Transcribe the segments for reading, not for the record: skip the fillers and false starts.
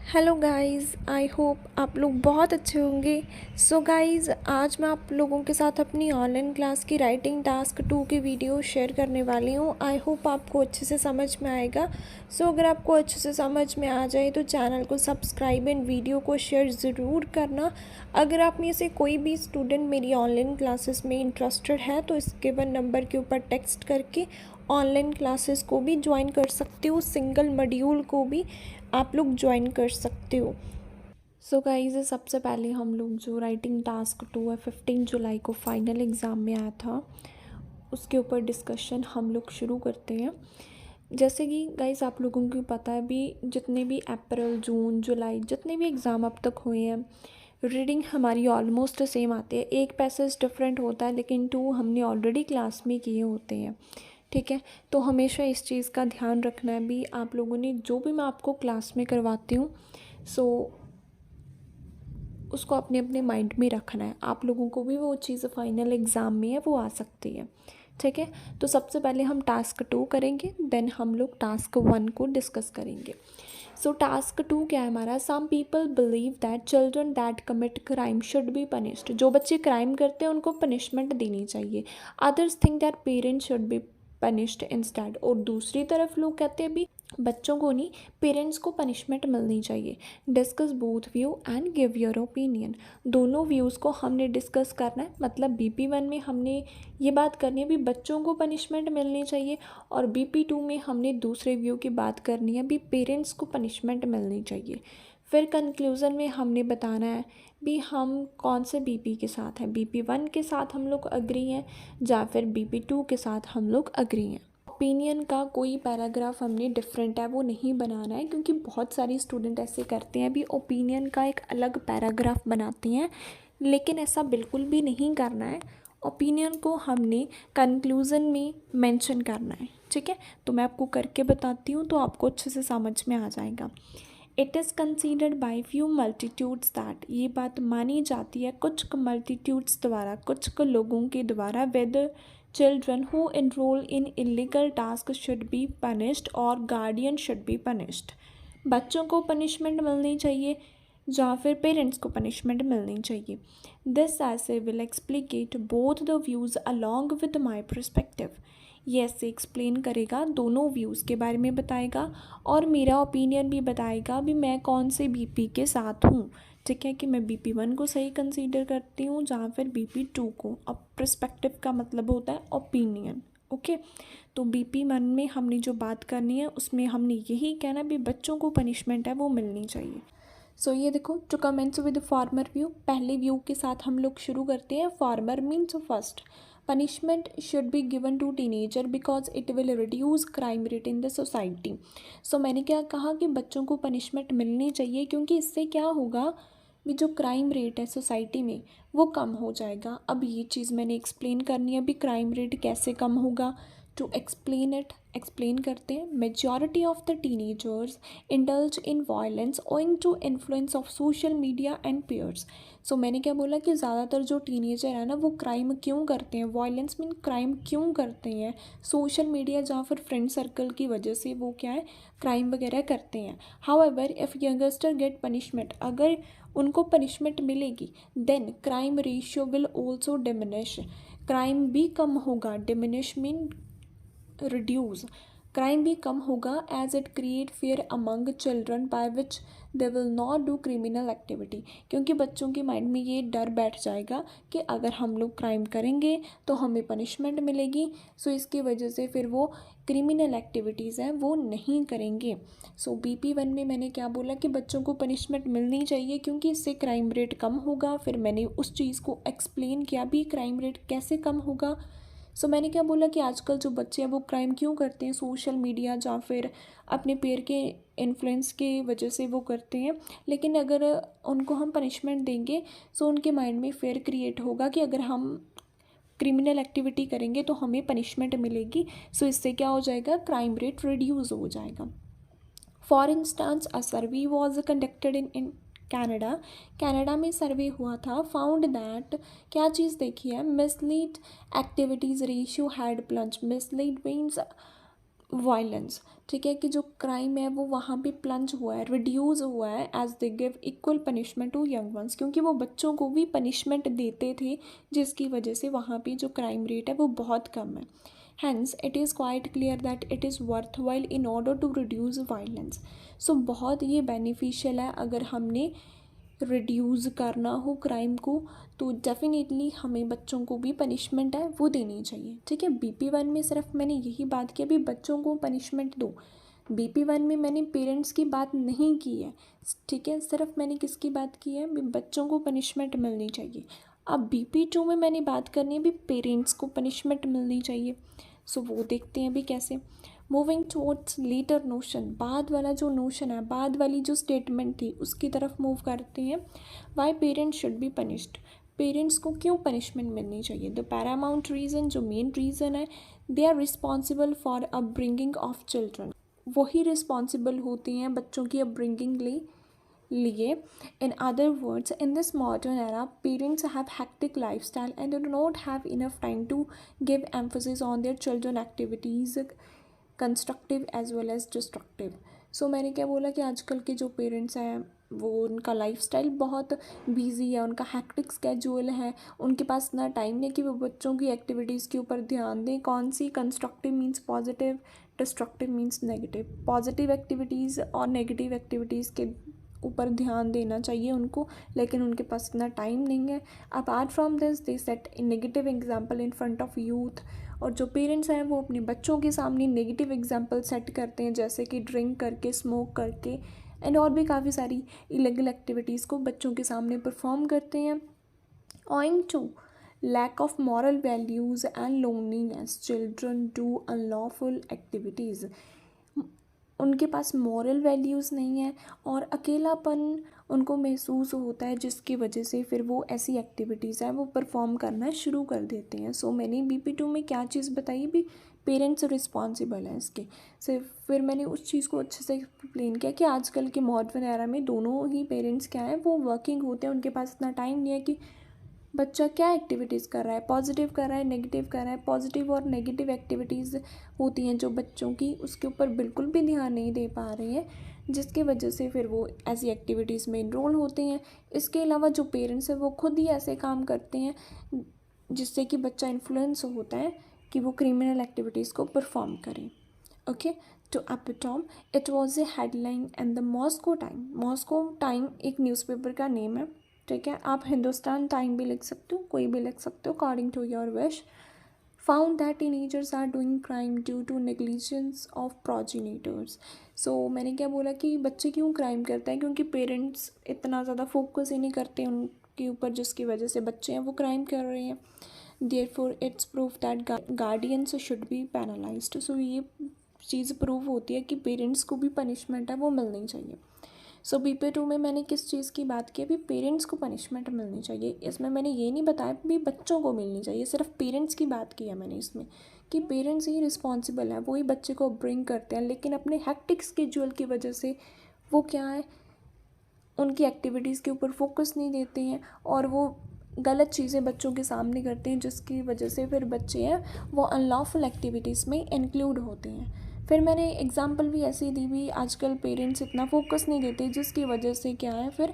Hello guys, I hope आप लोग बहुत अच्छे होंगे। सो गाइस, आज मैं आप लोगों के साथ अपनी ऑनलाइन क्लास की राइटिंग टास्क 2 की वीडियो शेयर करने वाली हूँ। आई होप आपको अच्छे से समझ में आएगा। सो अगर आपको अच्छे से समझ में आ जाए तो चैनल को सब्सक्राइब एंड वीडियो को शेयर ज़रूर करना। अगर आप में से कोई भी स्टूडेंट मेरी ऑनलाइन क्लासेस में इंटरेस्टेड है तो इस गिवन नंबर के ऊपर टेक्स्ट करके ऑनलाइन क्लासेस को भी ज्वाइन कर सकते हो, सिंगल मॉड्यूल को भी आप लोग ज्वाइन कर सकते हो। सो गाइस, सबसे पहले हम लोग जो राइटिंग टास्क 2 है 15 जुलाई को फाइनल एग्ज़ाम में आया था उसके ऊपर डिस्कशन हम लोग शुरू करते हैं। जैसे कि गाइस आप लोगों को पता है भी, जितने भी अप्रैल जून जुलाई जितने भी एग्ज़ाम अब तक हुए हैं, रीडिंग हमारी ऑलमोस्ट सेम आती है। एक पैसेज डिफरेंट होता है लेकिन 2 हमने ऑलरेडी क्लास में किए होते हैं। ठीक है, तो हमेशा इस चीज़ का ध्यान रखना है भी, आप लोगों ने जो भी मैं आपको क्लास में करवाती हूँ सो उसको अपने अपने माइंड में रखना है। आप लोगों को भी वो चीज़ फाइनल एग्ज़ाम में है वो आ सकती है। ठीक है, तो सबसे पहले हम टास्क 2 करेंगे, देन हम लोग टास्क 1 को डिस्कस करेंगे। सो टास्क 2 क्या है हमारा? Some people believe that children that commit crime should be punished. जो बच्चे क्राइम करते हैं उनको पनिशमेंट देनी चाहिए। Others think that parents should be punished instead. और दूसरी तरफ लोग कहते हैं भी बच्चों को नहीं, पेरेंट्स को पनिशमेंट मिलनी चाहिए। Discuss both view and give your opinion. दोनों व्यूज़ को हमने डिस्कस करना है। मतलब BP1 में हमने ये बात करनी है भी बच्चों को पनिशमेंट मिलनी चाहिए, और BP2 में हमने दूसरे व्यू की बात करनी है भी पेरेंट्स को पनिशमेंट मिलनी चाहिए। फिर कंक्लूज़न में हमने बताना है भी हम कौन से BP के साथ हैं। BP1 के साथ हम लोग अग्री हैं या फिर BP2 के साथ हम लोग अग्री हैं। ओपिनियन का कोई पैराग्राफ हमने डिफरेंट है वो नहीं बनाना है, क्योंकि बहुत सारी स्टूडेंट ऐसे करते हैं भी ओपिनियन का एक अलग पैराग्राफ बनाती हैं, लेकिन ऐसा बिल्कुल भी नहीं करना है। ओपिनियन को हमने कंक्लूज़न में मेंशन करना है। ठीक है, तो मैं आपको करके बताती हूँ तो आपको अच्छे से समझ में आ जाएगा। It is considered by few multitudes that, ये बात मानी जाती है कुछ मल्टीट्यूड्स द्वारा, कुछ लोगों के द्वारा, weather children who enroll in illegal tasks should be punished और guardian should be punished। बच्चों को पनिशमेंट मिलनी चाहिए या फिर पेरेंट्स को पनिशमेंट मिलनी चाहिए। This essay will explicate both the views along with my perspective. ये ऐसे एक्सप्लेन करेगा, दोनों व्यूज़ के बारे में बताएगा और मेरा ओपिनियन भी बताएगा भी मैं कौन से BP के साथ हूँ। ठीक है, कि मैं BP1 को सही कंसीडर करती हूँ जहाँ फिर BP2 को। अब पर्सपेक्टिव का मतलब होता है ओपिनियन। ओके, तो BP1 में हमने जो बात करनी है उसमें हमने यही कहना भी बच्चों को पनिशमेंट है वो मिलनी चाहिए। सो ये देखो, to commence with former view, पहले व्यू के साथ हम लोग शुरू करते हैं। Former means first, punishment should be given to teenager because it will reduce crime rate in the society. So मैंने क्या कहा कि बच्चों को पनिशमेंट मिलनी चाहिए, क्योंकि इससे क्या होगा भी जो क्राइम रेट है सोसाइटी में वो कम हो जाएगा। अब ये चीज़ मैंने एक्सप्लेन करनी है भी क्राइम रेट कैसे कम होगा। टू एक्सप्लेन इट, एक्सप्लेन करते हैं। Majority of the teenagers indulge in violence owing to influence of social media and peers. So मैंने क्या बोला कि ज़्यादातर जो टीनेजर है ना वो क्राइम क्यों करते हैं, वायलेंस मीन क्राइम क्यों करते हैं, सोशल मीडिया या फिर फ्रेंड सर्कल की वजह से वो क्या है क्राइम वगैरह करते हैं। However if youngster get punishment, अगर उनको पनिशमेंट मिलेगी then crime ratio will also diminish, crime भी कम होगा। डिमिनिश मीन रिड्यूस, क्राइम भी कम होगा। As it create fear among children by which they will not do criminal activity, क्योंकि बच्चों के माइंड में ये डर बैठ जाएगा कि अगर हम लोग क्राइम करेंगे तो हमें पनिशमेंट मिलेगी। सो इसकी वजह से फिर वो क्रिमिनल एक्टिविटीज़ हैं वो नहीं करेंगे। सो BP1 में मैंने क्या बोला कि बच्चों को पनिशमेंट मिलनी चाहिए क्योंकि इससे क्राइम रेट कम होगा। फिर मैंने उस चीज़ को एक्सप्लेन किया भी क्राइम रेट कैसे कम होगा। सो मैंने क्या बोला कि आजकल जो बच्चे हैं वो क्राइम क्यों करते हैं, सोशल मीडिया या फिर अपने पेयर के इन्फ्लुएंस के वजह से वो करते हैं। लेकिन अगर उनको हम पनिशमेंट देंगे सो उनके माइंड में फेयर क्रिएट होगा कि अगर हम क्रिमिनल एक्टिविटी करेंगे तो हमें पनिशमेंट मिलेगी। सो इससे क्या हो जाएगा, क्राइम रेट रिड्यूस हो जाएगा। For instance a survey was conducted in Canada, Canada में सर्वे हुआ था। फाउंड दैट, क्या चीज़ देखी है, mislead activities ratio had plunge. Mislead means violence, ठीक है, कि जो क्राइम है वो वहाँ पे प्लंज हुआ है, रिड्यूस हुआ है as they give equal punishment to young ones, क्योंकि वो बच्चों को भी पनिशमेंट देते थे जिसकी वजह से वहाँ पे जो क्राइम रेट है वो बहुत कम है। Hence it is quite clear that it is worthwhile in order to reduce violence. So बहुत ये बेनिफिशियल है अगर हमने रिड्यूस करना हो क्राइम को, तो डेफिनेटली हमें बच्चों को भी पनिशमेंट है वो देनी चाहिए, ठीक है। BP1 में सिर्फ मैंने यही बात की अभी बच्चों को पनिशमेंट दो, BP1 में मैंने पेरेंट्स की बात नहीं की है, ठीक है, सिर्फ मैंने किसकी बात की है, भी बच्चों को पनिशमेंट मिलनी चाहिए। अब BP2 में मैंने बात करनी है भी पेरेंट्स को पनिशमेंट मिलनी चाहिए। सो वो देखते हैं भी कैसे। मूविंग टुवर्ड्स लेटर नोशन, बाद वाला जो नोशन है, बाद वाली जो स्टेटमेंट थी उसकी तरफ मूव करते हैं। Why parents should be punished, parents को क्यों पनिशमेंट मिलनी चाहिए। द पैरामाउंट रीज़न, जो मेन रीज़न है, they are responsible for upbringing of children, वही रिस्पॉन्सिबल होती हैं बच्चों की अपब्रिंगिंग लिए। In other words, in this modern era, parents have hectic lifestyle and they do not have enough time to give emphasis on their children activities, constructive as well as destructive. So मैंने क्या बोला कि आजकल के जो parents हैं वो उनका लाइफस्टाइल बहुत बिजी है, उनका हैक्टिक स्केड्यूल है, उनके पास इतना टाइम नहीं कि वो बच्चों की एक्टिविटीज़ के ऊपर ध्यान दें। कौन सी, constructive means positive, destructive means negative. Positive activities और नेगेटिव एक्टिविटीज़ के ऊपर ध्यान देना चाहिए उनको, लेकिन उनके पास इतना टाइम नहीं है। Apart from this they set A negative example in front of youth, और जो पेरेंट्स हैं वो अपने बच्चों के सामने नेगेटिव एग्जाम्पल सेट करते हैं, जैसे कि ड्रिंक करके, स्मोक करके एंड और भी काफ़ी सारी इलीगल एक्टिविटीज़ को बच्चों के सामने परफॉर्म करते हैं। Owing to lack of moral values and loneliness, children do unlawful activities. उनके पास मॉरल वैल्यूज़ नहीं है और अकेलापन उनको महसूस होता है, जिसकी वजह से फिर वो ऐसी एक्टिविटीज़ है वो परफॉर्म करना शुरू कर देते हैं। सो मैंने BP2 में क्या चीज़ बताई भी, पेरेंट्स रिस्पॉन्सिबल हैं इसके। सिर्फ फिर मैंने उस चीज़ को अच्छे से एक्सप्लेन किया कि आजकल के मॉडर्न एरा में दोनों ही पेरेंट्स क्या हैं, वो वर्किंग होते हैं, उनके पास इतना टाइम नहीं है कि बच्चा क्या एक्टिविटीज़ कर रहा है, पॉजिटिव कर रहा है, नेगेटिव कर रहा है। पॉजिटिव और नेगेटिव एक्टिविटीज़ होती हैं जो बच्चों की, उसके ऊपर बिल्कुल भी ध्यान नहीं दे पा रहे हैं, जिसकी वजह से फिर वो ऐसी एक्टिविटीज़ में इनरोल होते हैं। इसके अलावा जो पेरेंट्स हैं वो खुद ही ऐसे काम करते हैं जिससे कि बच्चा इन्फ्लुएंस होता है कि वो क्रिमिनल एक्टिविटीज़ को परफॉर्म करें। ओके, तो epitome, it was a headline and the Moscow time. Moscow time एक न्यूज़पेपर का नेम है, ठीक है। आप हिंदुस्तान टाइम भी लिख सकते हो, कोई भी लिख सकते हो according to your wish. Found that teenagers are doing crime due to negligence of progenitors. So मैंने क्या बोला कि बच्चे क्यों क्राइम करते हैं, क्योंकि पेरेंट्स इतना ज़्यादा फोकस ही नहीं करते उनके ऊपर, जिसकी वजह से बच्चे हैं वो क्राइम कर रहे हैं। Therefore it's proof that guardians should be penalised. So ये चीज़ प्रूव होती है कि पेरेंट्स को भी पनिशमेंट है वो मिलनी चाहिए। सो BP2 में मैंने किस चीज़ की बात की, अभी पेरेंट्स को पनिशमेंट मिलनी चाहिए। इसमें मैंने ये नहीं बताया भी बच्चों को मिलनी चाहिए, सिर्फ पेरेंट्स की बात की है मैंने इसमें, कि पेरेंट्स ही रिस्पॉन्सिबल हैं, वही बच्चे को ब्रिंग करते हैं, लेकिन अपने हैक्टिक स्केड्यूल की वजह से वो क्या है, उनकी एक्टिविटीज़ के ऊपर फोकस नहीं देते हैं और वो गलत चीज़ें बच्चों के सामने करते हैं, जिसकी वजह से फिर बच्चे हैं वो अनलॉफुल एक्टिविटीज़ में इंक्लूड होते हैं। फिर मैंने एग्जांपल भी ऐसी दी भी, आजकल पेरेंट्स इतना फोकस नहीं देते, जिसकी वजह से क्या है फिर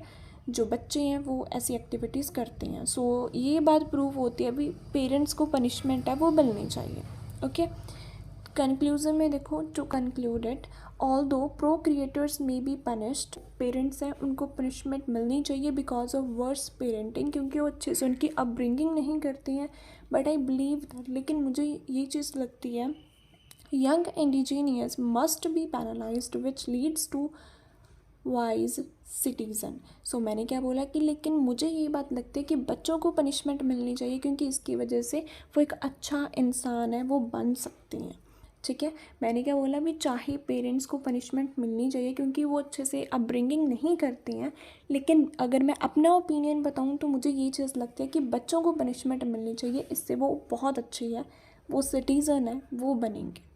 जो बच्चे हैं वो ऐसी एक्टिविटीज़ करते हैं। सो ये बात प्रूव होती है अभी पेरेंट्स को पनिशमेंट है वो मिलनी चाहिए। ओके, कंक्लूजन में देखो, टू कंक्लूड इट, ऑल दो प्रो क्रिएटर्स में बी पनिश्ड, पेरेंट्स हैं उनको पनिशमेंट मिलनी चाहिए बिकॉज ऑफ वर्स पेरेंटिंग, क्योंकि वो अच्छे से उनकी अपब्रिंगिंग नहीं करते हैं। बट आई बिलीव, लेकिन मुझे ये चीज़ लगती है, young indigenous must be penalised which leads to wise citizen. So मैंने क्या बोला कि लेकिन मुझे ये बात लगती है कि बच्चों को पनिशमेंट मिलनी चाहिए, क्योंकि इसकी वजह से वो एक अच्छा इंसान है वो बन सकते हैं, ठीक है। मैंने क्या बोला भी, चाहे पेरेंट्स को पनिशमेंट मिलनी चाहिए क्योंकि वो अच्छे से अपब्रिंगिंग नहीं करते हैं, लेकिन अगर मैं अपना ओपिनियन बताऊं तो मुझे ये चीज़ लगती है कि बच्चों को पनिशमेंट मिलनी चाहिए, इससे वो बहुत अच्छी है, वो सिटीज़न है वो बनेंगे।